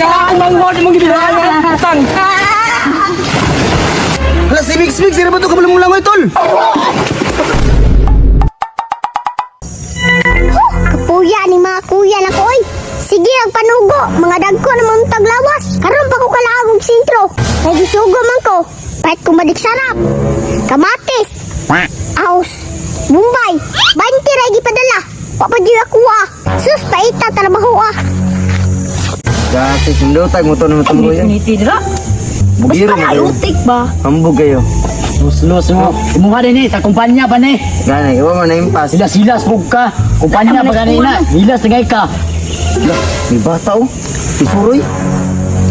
Ang manghod mong gibilangan. Utang. Hala, si Mix, sino ba ito? Kabala mong langoy, tol. Kapuya ni mga kuya na ko, oy. Sige, ang panugo. Mga dagko naman taglawas. Karon pa ko kalagog sintro. May gisugo man ko. Pahit ko madik sarap. Kamatis. Ahos. Bombay. 20 ray gipadala. Papadyo ako ah. Sus, paita trabaho ah. Dati, sundotay mo ito naman tumbo yan. Tinitira. Biro Basta mo. lutik ba? Hambog kayo. Lus mo. Imuha din sa kumpanya ba ni? Gana, iwa mo na impas. Silas pug ka. Kumpanya ba ganina? Hilas ngay ka. May bata, oh. Isuroy.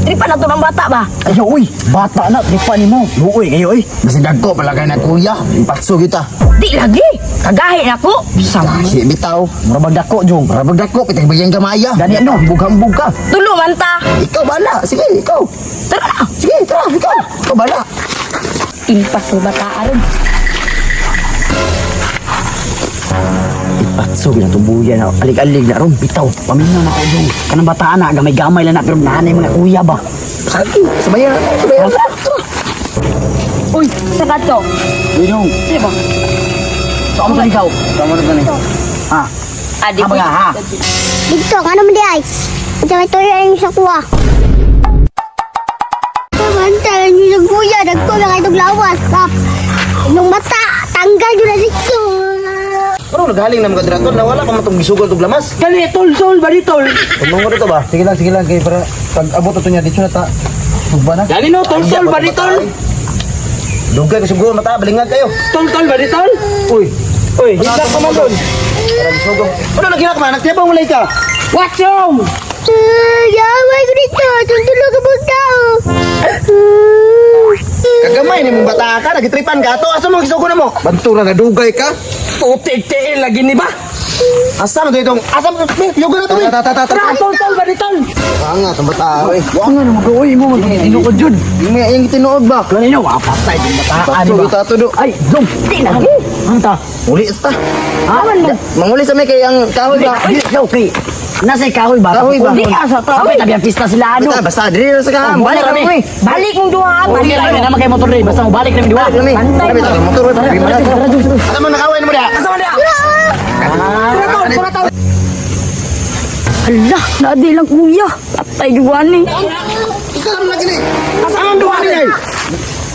Tripa na to ng bata ba? Ayaw, uy. Bata na, tripa ni mo. Uy, kayo, uy. Basta dagko, palagay na kuya. Impatso kita. Di lagi. Kagahi na ko. Sama. Si bitaw. Marabag dako, Jong. Marabag dako. Pitang bayang gamaya. Gani ano? Hambog ka. Tulo man ta. Ikaw, bala. Sige, ikaw. Tara na. Sige, tara, ikaw. Ikaw, bala. Impas ng bata aron. Ipatso, ginatubuyan na. Alig-alig na ron. Bitaw. Paminaw na ako, Jong. Kanang bataan na. Gamay-gamay lang na. Pero nanay mga kuya ba? Sabayan. Uy, sagat to. Jong. Di ba? Tama ka ikaw. Tama na ka Ha? Adi Tama ka, ha? Dito, ano mo di ay? Diyan ito yung sa kuha. Samantalan niyo sa kuya. Dagko na kayo taglawas. Nung mata, tanggal yun na dito. Pero nagaling na mga dragon na wala ka matong gisugal itong lamas. Kani, tol, bali tol. Tumang mo dito ba? Sige lang, kayo para pag abot ito niya dito na ta. Tugba na. Gani no, tol, bali tol. Dugay ko siguro mata, balingag kayo. Tol, bali tol. Uy, Higak ka man doon. parang sugong. Ano lagi na ka man? Nagtiyabang mulay ka. Watch yung. Yaway ko dito. Tuntulog ka bang tao. Kagamay ni mong bata ka, nagitripan ka to. Asa mo gisugo na mo? Bantura na dugay ka. Putik-tiin lagi ni ba? Asa mo dito? Asa mo? Yugo na to, eh. Tara, tol, bali tol. Angat ang bata, eh. Ano na mag-uwi mo, mag-inuod yun. Yung tinuod ba? Kanina, wapatay yung bataan Patso ba? kita to do. Ay, dong, di lagi. Ang ta? Uli sta. Aman mo. Manguli sa may kay ang kahoy ba? Okay. Nasa kahoy ba? Kahoy ba? Di asa to. Abay, tabi ang pista sila ano. Basta diri na sa kaham. Balik kami. Balik mong duha. Balik kami naman kay motor rin. Basta mo balik kami duha. Balik kami. Pantay. Kami tayo motor. Tara, Jus. Asa mo nakawin mo dia? Asa mo dia? Ala, nadi lang kuya. Patay duwa ni. Isa lang lagi ni. Amang duha ni.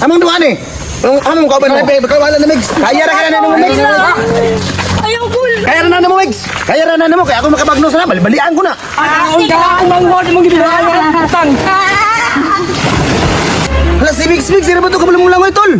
Amang duha ni. Amang ka ba na pe? Wala na mix. Kaya ra kana nang mix. Ayaw cool. Kaya ra na mo mix. Kaya ra na mo kaya ako makabagno sa balian ko na. Ang gaang manghod mong gibilangan. Utang. Hala si mix sino ba to kabalo mo langoy tol?